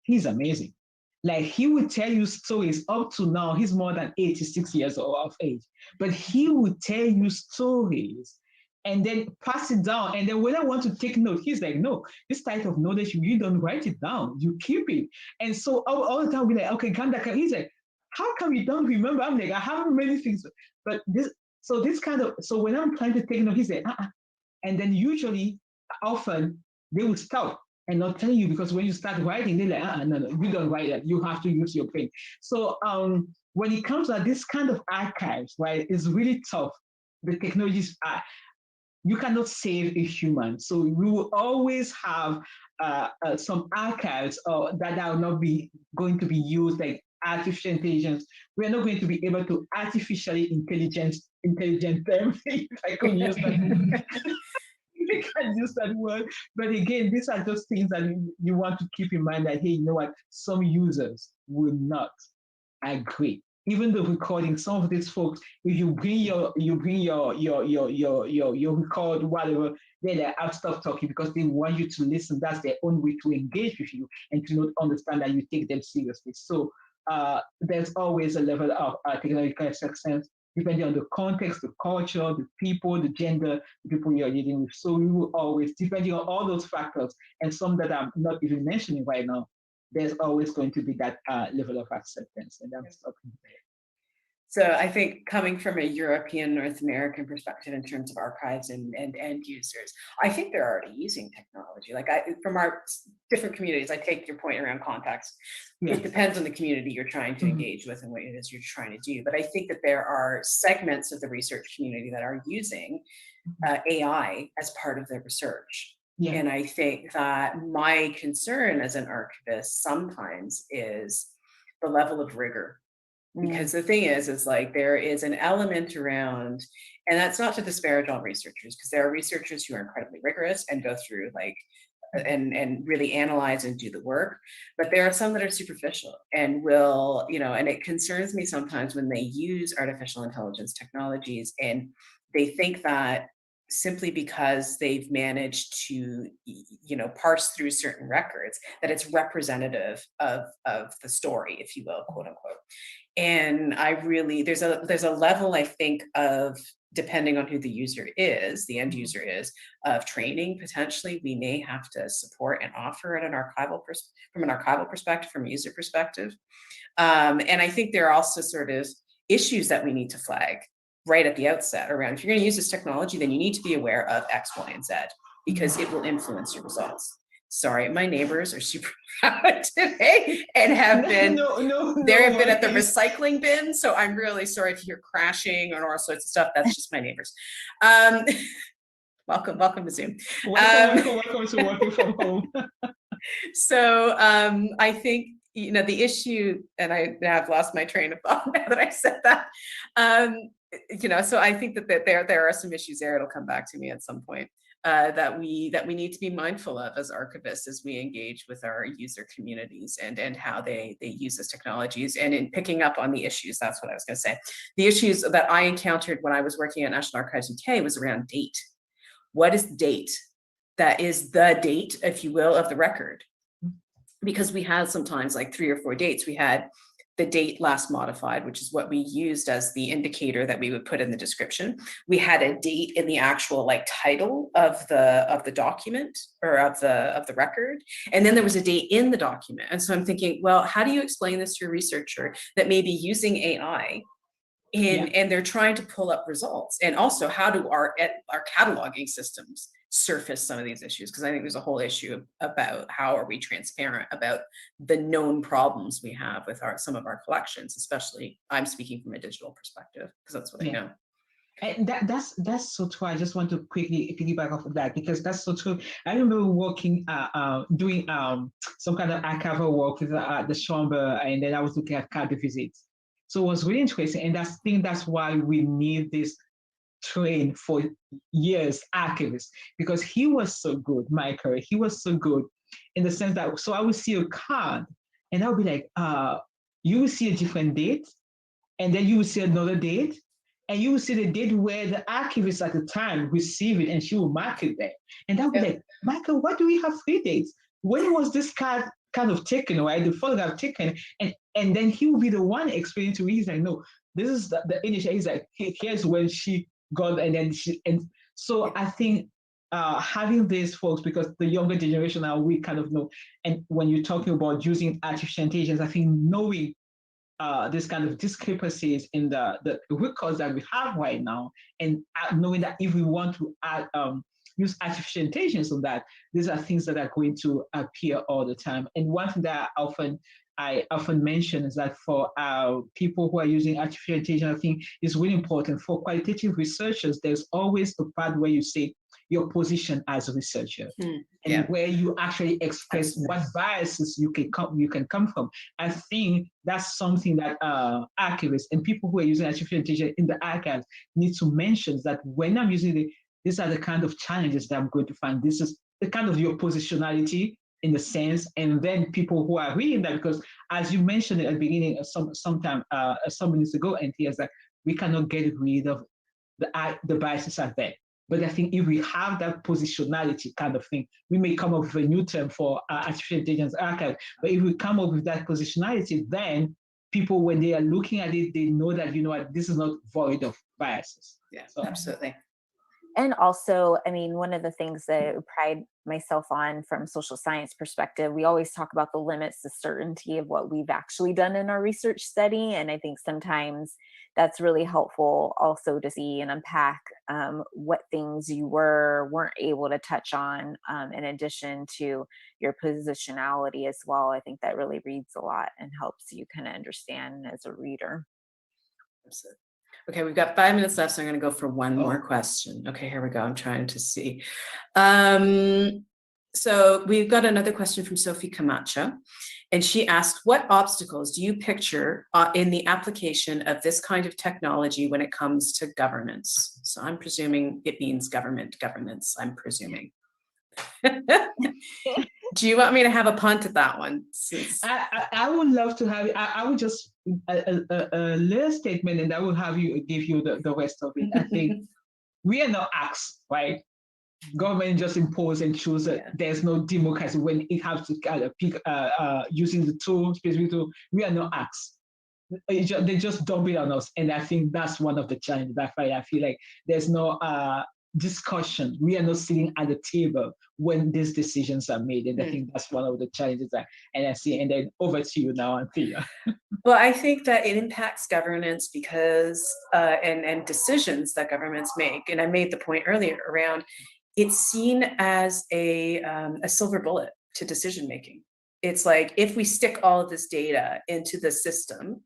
He's amazing. Like he would tell you stories up to now, he's more than 86 years of age, but he would tell you stories and then pass it down. And then when I want to take note, he's like, no, this type of knowledge, you don't write it down, you keep it. And so all the time we're like, okay, Gandaka, he's like, how come you don't remember? I'm like, I have many things, but this kind of, so when I'm trying to take note, he's like, and then usually, often, they will stop and not tell you, because when you start writing, they're like, no, you don't write that. You have to use your brain. So when it comes to this kind of archives, right, it's really tough. The technologies are, you cannot save a human. So we will always have some archives that are not going to be used, like artificial intelligence. We're not going to be able to artificially intelligent them, if I can use that. We can use that word. But again, these are just things that you want to keep in mind that, hey, you know what, some users will not agree. even the recording, some of these folks, if you bring your record, whatever, then they have stopped talking because they want you to listen. That's their own way to engage with you and to not understand that you take them seriously. So there's always a level of technological success depending on the context, the culture, the people, the gender, the people you're dealing with. So we will always, depending on all those factors, and some that I'm not even mentioning right now, there's always going to be that level of acceptance, and I'm stopping there. So I think coming from a European, North American perspective in terms of archives and end users, I think they're already using technology. Like from our different communities, I take your point around context. Yeah. It depends on the community you're trying to engage with and what it is you're trying to do. But I think that there are segments of the research community that are using AI as part of their research. Yeah. And I think that my concern as an archivist sometimes is the level of rigor. Because the thing is like there is an element around, and that's not to disparage all researchers, because there are researchers who are incredibly rigorous and go through like and really analyze and do the work, but there are some that are superficial and will, and it concerns me sometimes when they use artificial intelligence technologies and they think that simply because they've managed to, parse through certain records, that it's representative of the story, if you will, quote unquote. And I really, there's a level, I think, of, depending on who the user is, the end user is, of training potentially we may have to support and offer at an archival from an archival perspective, from a user perspective. And I think there are also sort of issues that we need to flag right at the outset around, if you're going to use this technology, then you need to be aware of X, Y, and Z, because it will influence your results. Sorry, my neighbors are super proud today and have been, they've been at the recycling bin. So I'm really sorry if you're crashing or all sorts of stuff. That's just my neighbors. Welcome to Zoom. Welcome to working from home. So I think, the issue, and I have lost my train of thought now that I said that, so I think that there are some issues there. It'll come back to me at some point. That we need to be mindful of as archivists as we engage with our user communities and how they use these technologies. And in picking up on the issues, that's what I was going to say. The issues that I encountered when I was working at National Archives UK was around date. What is the date? That is the date, if you will, of the record. Because we had sometimes like 3 or 4 dates. We had the date last modified, which is what we used as the indicator that we would put in the description. We had a date in the actual like title of the document or of the record. And then there was a date in the document. And so I'm thinking, well, how do you explain this to a researcher that may be using AI and they're trying to pull up results? And also, how do our cataloging systems surface some of these issues? Because I think there's a whole issue about how are we transparent about the known problems we have with some of our collections, especially I'm speaking from a digital perspective, because that's what I know. And that's so true. I just want to quickly piggyback off of that because that's so true. I remember working, doing some kind of archival work with the Schomburg, and then I was looking at card visits. So it was really interesting, and I think that's why we need this train for years archivists, because he was so good, Michael. He was so good in the sense that, so I would see a card and I'll be like, you will see a different date, and then you will see another date, and you will see the date where the archivist at the time received it, and she will mark it there. And I'll be like, Michael, why do we have 3 dates? When was this card kind of taken, right? The photograph taken, and then he will be the one explaining to me. He's like, no, this is the initial. He's like, here's when she got, and then and so I think having these folks, because the younger generation now, we kind of know, and when you're talking about using artificial intelligence, I think knowing this kind of discrepancies in the records that we have right now, and knowing that if we want to use artificial intelligence on that, these are things that are going to appear all the time. And one thing that I often mention is that for people who are using artificial intelligence, I think is really important. For qualitative researchers, there's always a part where you say your position as a researcher, and where you actually express what biases you can come from. I think that's something that archivists and people who are using artificial intelligence in the archives need to mention, that when I'm using these are the kind of challenges that I'm going to find. This is the kind of your positionality in the sense, and then people who are reading that, because as you mentioned at the beginning, some minutes ago, and here's that we cannot get rid of the biases are there. But I think if we have that positionality kind of thing, we may come up with a new term for artificial intelligence archive. But if we come up with that positionality, then people, when they are looking at it, they know that, you know what, this is not void of biases. Yeah, so. Absolutely. And also, I mean, one of the things that I pride myself on from social science perspective, we always talk about the limits to certainty of what we've actually done in our research study. And I think sometimes that's really helpful also to see and unpack what things you weren't able to touch on in addition to your positionality as well. I think that really reads a lot and helps you kind of understand as a reader. Absolutely. Okay, we've got 5 minutes left, so I'm going to go for one more question. Okay, here we go. I'm trying to see. So we've got another question from Sophie Camacho, and she asked, what obstacles do you picture in the application of this kind of technology when it comes to governance? So I'm presuming it means governance, I'm presuming. Do you want me to have a punt at that one? I would love to have it. I would just a little statement, and I will have you give you the rest of it. I think we are not asked, right? Government just impose and choose that there's no democracy when it has to pick using the tool, specific tool. We are not asked. They just dump it on us, and I think that's one of the challenges. That's why I feel like there's no discussion. We are not sitting at the table when these decisions are made, and I think that's one of the challenges and I see. And then over to you now, Anthea. Well, I think that it impacts governance because and decisions that governments make. And I made the point earlier around it's seen as a silver bullet to decision making. It's like if we stick all of this data into the system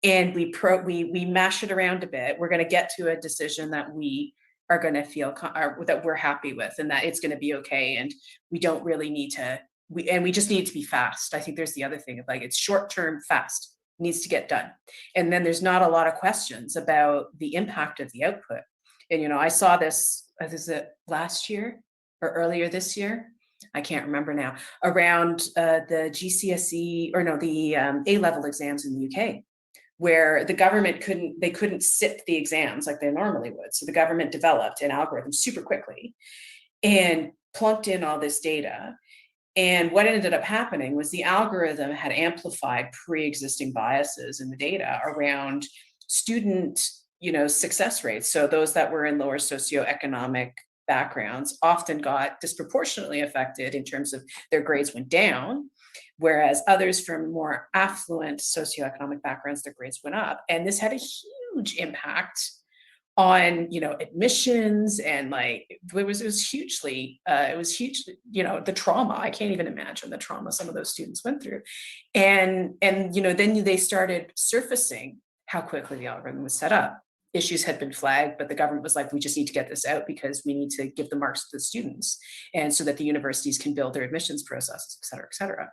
and we mash it around a bit, we're going to get to a decision that we are going to feel that we're happy with, and that it's going to be okay, and we don't really need to. We just need to be fast. I think there's the other thing of like it's short term, fast, needs to get done, and then there's not a lot of questions about the impact of the output. And I saw this. Is it last year or earlier this year? I can't remember now. Around the GCSE or no, the A-level exams in the UK, where the government couldn't sit the exams like they normally would. So the government developed an algorithm super quickly and plunked in all this data. And what ended up happening was the algorithm had amplified pre-existing biases in the data around student, success rates. So those that were in lower socioeconomic backgrounds often got disproportionately affected in terms of their grades went down, whereas others from more affluent socioeconomic backgrounds, their grades went up. And this had a huge impact on, admissions, and like it was hugely, the trauma. I can't even imagine the trauma some of those students went through. And then they started surfacing how quickly the algorithm was set up. Issues had been flagged, but the government was like, we just need to get this out because we need to give the marks to the students, and so that the universities can build their admissions processes, et cetera, et cetera.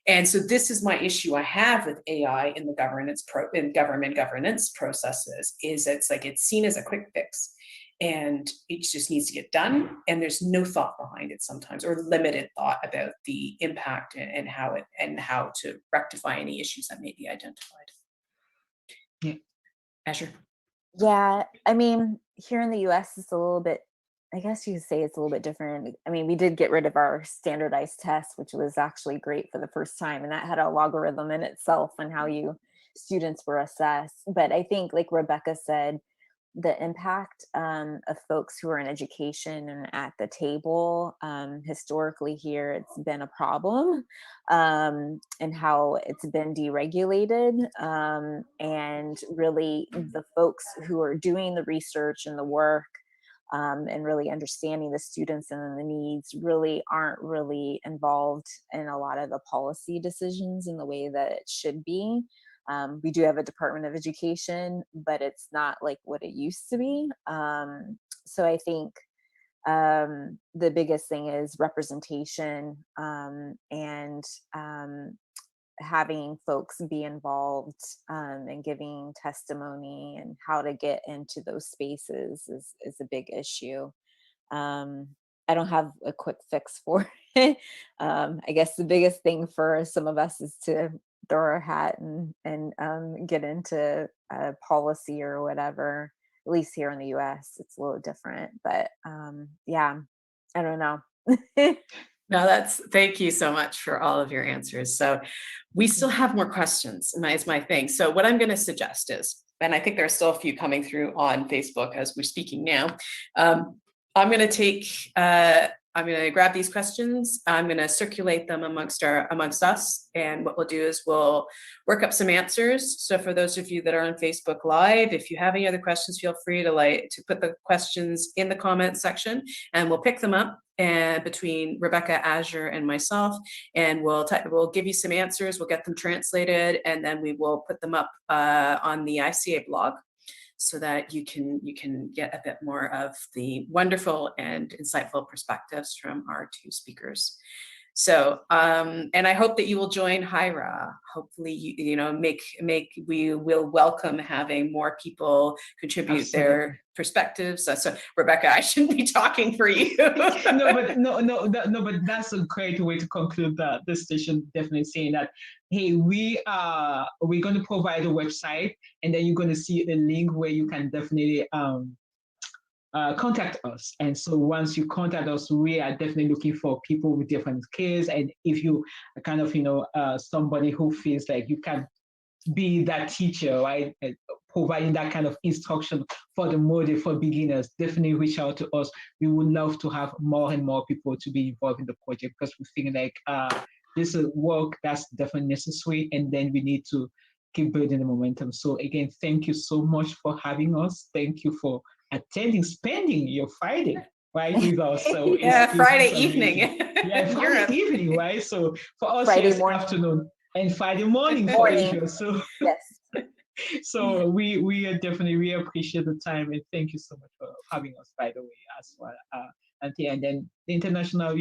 And so this is my issue I have with AI in the government governance processes, is it's like it's seen as a quick fix and it just needs to get done, and there's no thought behind it sometimes, or limited thought about the impact and how to rectify any issues that may be identified. Yeah. Azure. Yeah, I mean, here in the US, it's a little bit, I guess you could say it's a little bit different. I mean, we did get rid of our standardized tests, which was actually great for the first time. And that had a logarithm in itself on how students were assessed. But I think, like Rebecca said, the impact of folks who are in education and at the table, historically here, it's been a problem, and how it's been deregulated. And really the folks who are doing the research and the work, and really understanding the students and the needs really aren't really involved in a lot of the policy decisions in the way that it should be. We do have a Department of Education, but it's not like what it used to be. So I think the biggest thing is representation, and having folks be involved, and giving testimony, and how to get into those spaces is a big issue. I don't have a quick fix for I guess the biggest thing for some of us is to throw our hat and get into policy or whatever. At least here in the U.S., it's a little different. But yeah, I don't know. No, thank you so much for all of your answers. So we still have more questions, is my thing. So what I'm going to suggest is, and I think there are still a few coming through on Facebook as we're speaking now. I'm going to grab these questions. I'm going to circulate them amongst us. And what we'll do is we'll work up some answers. So for those of you that are on Facebook Live, if you have any other questions, feel free to put the questions in the comments section, and we'll pick them up and between Rebecca, Azure, and myself, and we'll give you some answers. We'll get them translated, and then we will put them up on the ICA blog, so that you can get a bit more of the wonderful and insightful perspectives from our two speakers. So, and I hope that you will join HIRA. Hopefully, we will welcome having more people contribute Absolutely. Their perspectives. So, Rebecca, I shouldn't be talking for you. No, but that's a great way to conclude this session. Definitely saying that, hey, we're going to provide a website, and then you're going to see a link where you can definitely contact us. And so once you contact us, we are definitely looking for people with different skills. And if you are kind of, somebody who feels like you can be that teacher, right? Providing that kind of instruction for the model for beginners, definitely reach out to us. We would love to have more and more people to be involved in the project, because we think like this is work that's definitely necessary, and then we need to keep building the momentum. So again, thank you so much for having us. Thank you for spending your Friday right with us. So yeah, Friday it's evening. Yeah, Friday evening, right? So for us, Friday it's morning. Afternoon, and Friday morning for Asia. So yes. So we we appreciate the time, and thank you so much for having us, by the way, as well. And then the International,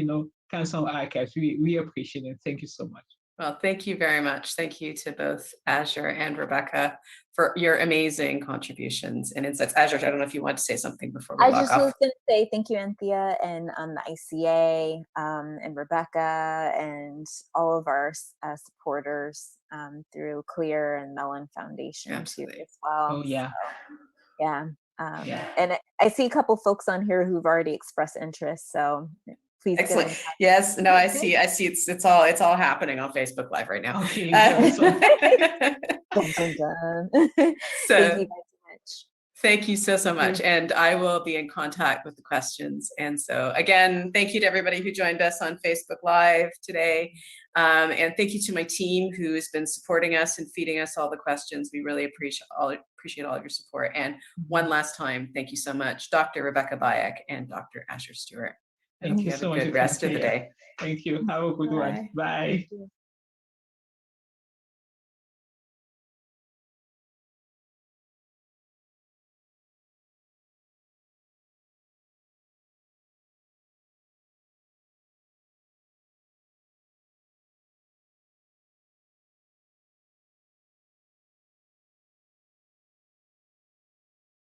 Council of Archives, we appreciate it. Thank you so much. Well, thank you very much. Thank you to both Azure and Rebecca for your amazing contributions and insights. Azure, I don't know if you want to say something before we log off. I just was going to say thank you, Anthea, and the ICA, and Rebecca, and all of our supporters through CLIR and Mellon Foundation too as well. Oh yeah. So, yeah. And I see a couple folks on here who've already expressed interest. So please. Excellent. Yes. No, I see. It's all happening on Facebook Live right now. Okay. Dun, dun, dun. So thank you guys so much. Thank you so much. And I will be in contact with the questions. And so again, thank you to everybody who joined us on Facebook Live today. And thank you to my team who has been supporting us and feeding us all the questions. We really appreciate all of your support. And one last time, thank you so much, Dr. Rebecca Bayeck and Dr. Azure Stewart. Thank you have so a much. good rest of the day. Thank you. Have a good one. Bye.